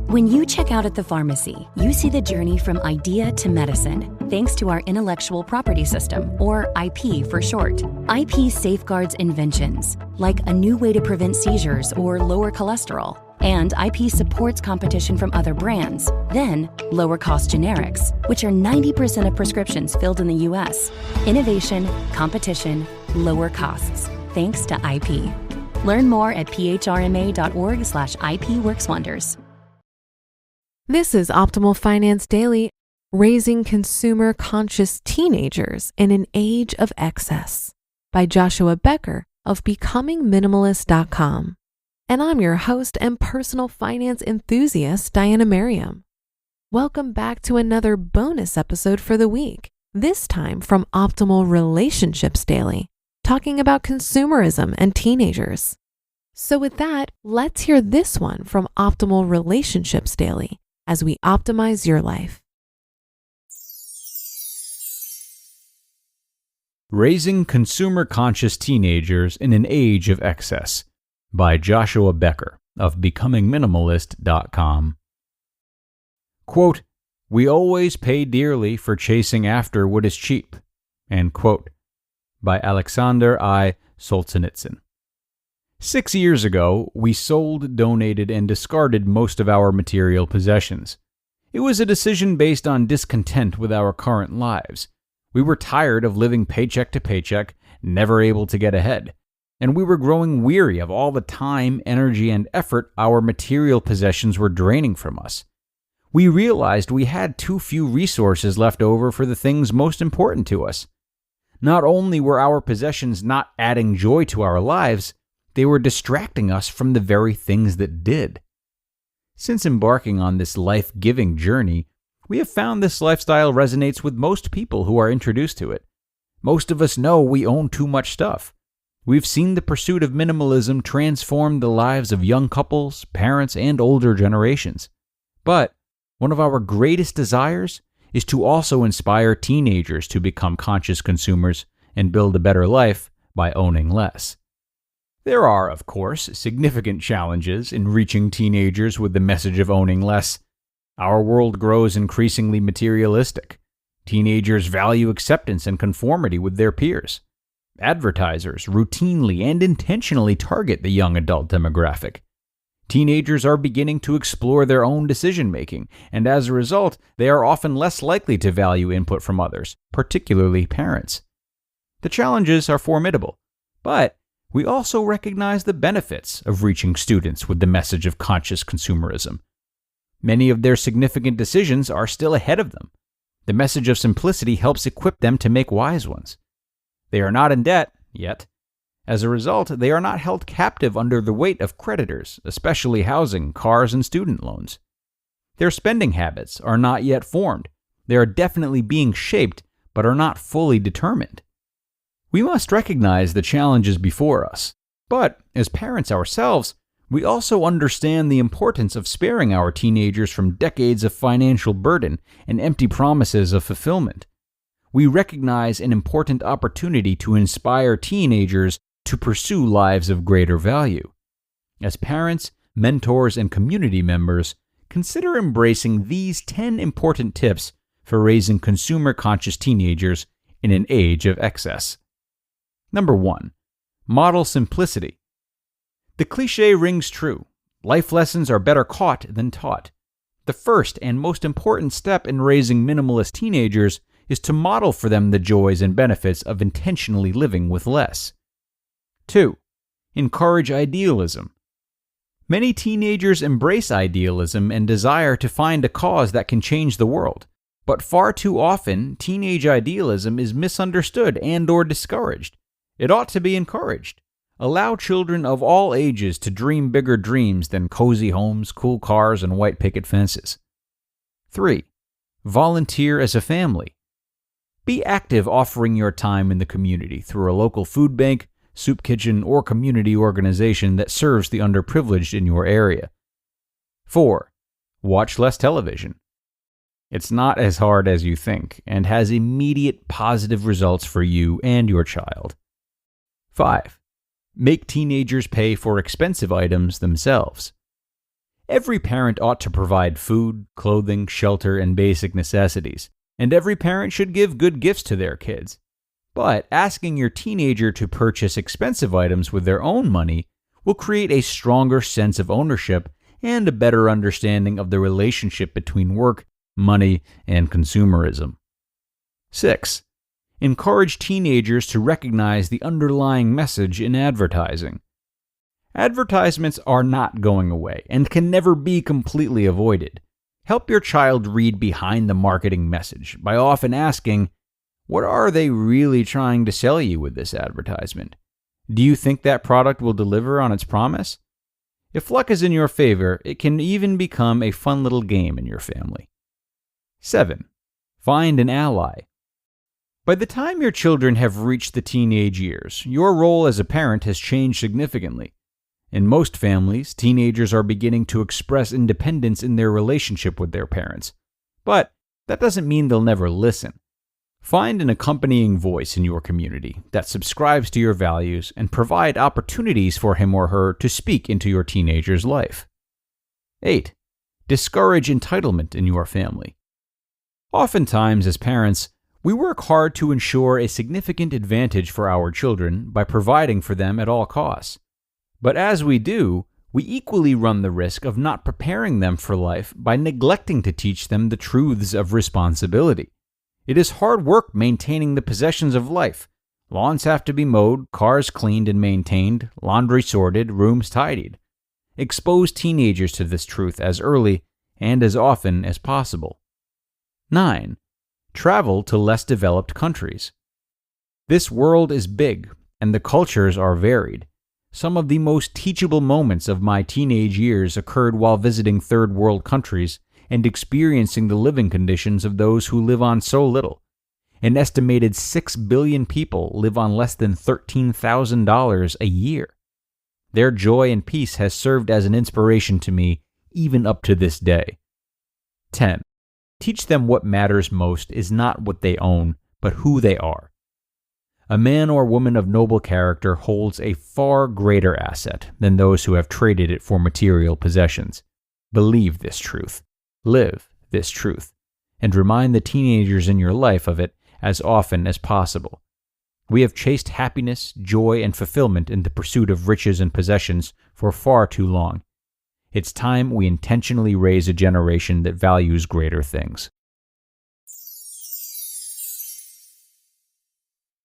When you check out at the pharmacy, you see the journey from idea to medicine, thanks to our intellectual property system, or IP for short. IP safeguards inventions, like a new way to prevent seizures or lower cholesterol. And IP supports competition from other brands, then lower-cost generics, which are 90% of prescriptions filled in the U.S. Innovation, competition, lower costs, thanks to IP. Learn more at phrma.org/IP Works Wonders. This is Optimal Finance Daily, Raising Consumer-Conscious Teenagers in an Age of Excess by Joshua Becker of BecomingMinimalist.com. And I'm your host and personal finance enthusiast, Diana Merriam. Welcome back to another bonus episode for the week, this time from Optimal Relationships Daily, talking about consumerism and teenagers. So with that, let's hear this one from Optimal Relationships Daily as we optimize your life. Raising Consumer-Conscious Teenagers in an Age of Excess by Joshua Becker of BecomingMinimalist.com. Quote, "We always pay dearly for chasing after what is cheap," end quote, by Alexander I. Solzhenitsyn. 6 years ago, we sold, donated, and discarded most of our material possessions. It was a decision based on discontent with our current lives. We were tired of living paycheck to paycheck, never able to get ahead. And we were growing weary of all the time, energy, and effort our material possessions were draining from us. We realized we had too few resources left over for the things most important to us. Not only were our possessions not adding joy to our lives, they were distracting us from the very things that did. Since embarking on this life-giving journey, we have found this lifestyle resonates with most people who are introduced to it. Most of us know we own too much stuff. We've seen the pursuit of minimalism transform the lives of young couples, parents, and older generations. But one of our greatest desires is to also inspire teenagers to become conscious consumers and build a better life by owning less. There are, of course, significant challenges in reaching teenagers with the message of owning less. Our world grows increasingly materialistic. Teenagers value acceptance and conformity with their peers. Advertisers routinely and intentionally target the young adult demographic. Teenagers are beginning to explore their own decision-making, and as a result, they are often less likely to value input from others, particularly parents. The challenges are formidable, but we also recognize the benefits of reaching students with the message of conscious consumerism. Many of their significant decisions are still ahead of them. The message of simplicity helps equip them to make wise ones. They are not in debt yet. As a result, they are not held captive under the weight of creditors, especially housing, cars, and student loans. Their spending habits are not yet formed. They are definitely being shaped, but are not fully determined. We must recognize the challenges before us, but as parents ourselves, we also understand the importance of sparing our teenagers from decades of financial burden and empty promises of fulfillment. We recognize an important opportunity to inspire teenagers to pursue lives of greater value. As parents, mentors, and community members, consider embracing these 10 important tips for raising consumer-conscious teenagers in an age of excess. Number 1. Model simplicity. The cliche rings true. Life lessons are better caught than taught. The first and most important step in raising minimalist teenagers is to model for them the joys and benefits of intentionally living with less. 2. Encourage idealism. Many teenagers embrace idealism and desire to find a cause that can change the world, but far too often, teenage idealism is misunderstood and/or discouraged. It ought to be encouraged. Allow children of all ages to dream bigger dreams than cozy homes, cool cars, and white picket fences. 3. Volunteer as a family. Be active offering your time in the community through a local food bank, soup kitchen, or community organization that serves the underprivileged in your area. 4. Watch less television. It's not as hard as you think and has immediate positive results for you and your child. 5. Make teenagers pay for expensive items themselves. Every parent ought to provide food, clothing, shelter, and basic necessities, and every parent should give good gifts to their kids. But asking your teenager to purchase expensive items with their own money will create a stronger sense of ownership and a better understanding of the relationship between work, money, and consumerism. 6. Encourage teenagers to recognize the underlying message in advertising. Advertisements are not going away and can never be completely avoided. Help your child read behind the marketing message by often asking, what are they really trying to sell you with this advertisement? Do you think that product will deliver on its promise? If luck is in your favor, it can even become a fun little game in your family. 7. Find an ally. By the time your children have reached the teenage years, your role as a parent has changed significantly. In most families, teenagers are beginning to express independence in their relationship with their parents. But that doesn't mean they'll never listen. Find an accompanying voice in your community that subscribes to your values and provide opportunities for him or her to speak into your teenager's life. 8. Discourage entitlement in your family. Oftentimes, as parents, we work hard to ensure a significant advantage for our children by providing for them at all costs. But as we do, we equally run the risk of not preparing them for life by neglecting to teach them the truths of responsibility. It is hard work maintaining the possessions of life. Lawns have to be mowed, cars cleaned and maintained, laundry sorted, rooms tidied. Expose teenagers to this truth as early and as often as possible. 9. Travel to less developed countries. This world is big, and the cultures are varied. Some of the most teachable moments of my teenage years occurred while visiting third world countries and experiencing the living conditions of those who live on so little. An estimated 6 billion people live on less than $13,000 a year. Their joy and peace has served as an inspiration to me even up to this day. 10. Teach them what matters most is not what they own, but who they are. A man or woman of noble character holds a far greater asset than those who have traded it for material possessions. Believe this truth, live this truth, and remind the teenagers in your life of it as often as possible. We have chased happiness, joy, and fulfillment in the pursuit of riches and possessions for far too long. It's time we intentionally raise a generation that values greater things.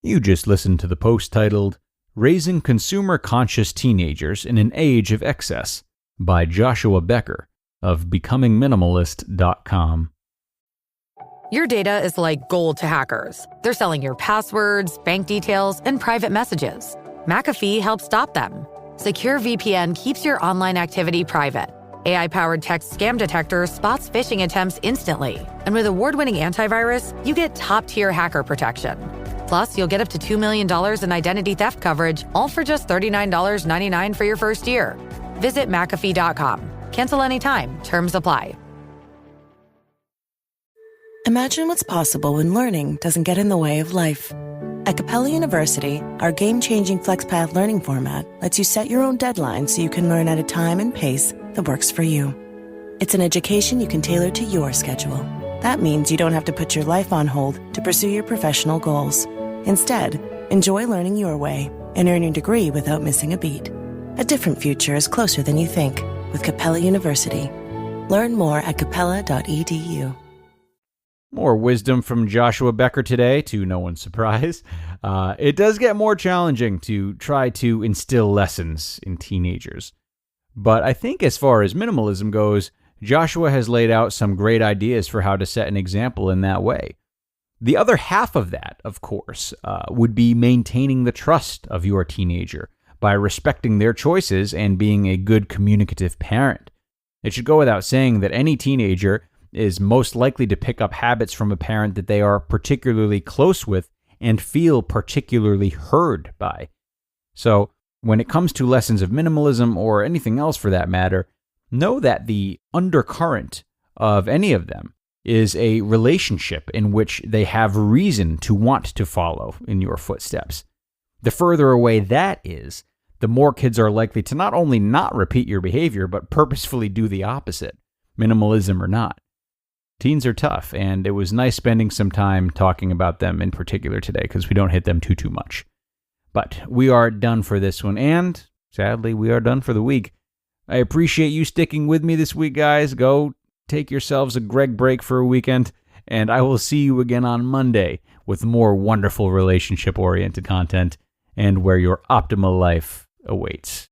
You just listened to the post titled, Raising Consumer-Conscious Teenagers in an Age of Excess by Joshua Becker of becomingminimalist.com. Your data is like gold to hackers. They're selling your passwords, bank details, and private messages. McAfee helps stop them. Secure VPN keeps your online activity private. AI-powered text scam detector spots phishing attempts instantly. And with award-winning antivirus, you get top-tier hacker protection. Plus, you'll get up to $2 million in identity theft coverage, all for just $39.99 for your first year. Visit McAfee.com. Cancel anytime. Terms apply. Imagine what's possible when learning doesn't get in the way of life. At Capella University, our game-changing FlexPath learning format lets you set your own deadlines so you can learn at a time and pace that works for you. It's an education you can tailor to your schedule. That means you don't have to put your life on hold to pursue your professional goals. Instead, enjoy learning your way and earn your degree without missing a beat. A different future is closer than you think with Capella University. Learn more at capella.edu. More wisdom from Joshua Becker today, to no one's surprise. It does get more challenging to try to instill lessons in teenagers. But I think as far as minimalism goes, Joshua has laid out some great ideas for how to set an example in that way. The other half of that, of course, would be maintaining the trust of your teenager by respecting their choices and being a good communicative parent. It should go without saying that any teenager is most likely to pick up habits from a parent that they are particularly close with and feel particularly heard by. So, when it comes to lessons of minimalism or anything else for that matter, know that the undercurrent of any of them is a relationship in which they have reason to want to follow in your footsteps. The further away that is, the more kids are likely to not only not repeat your behavior, but purposefully do the opposite, minimalism or not. Teens are tough, and it was nice spending some time talking about them in particular today because we don't hit them too much. But we are done for this one, and sadly, we are done for the week. I appreciate you sticking with me this week, guys. Go take yourselves a Greg break for a weekend, and I will see you again on Monday with more wonderful relationship-oriented content and where your optimal life awaits.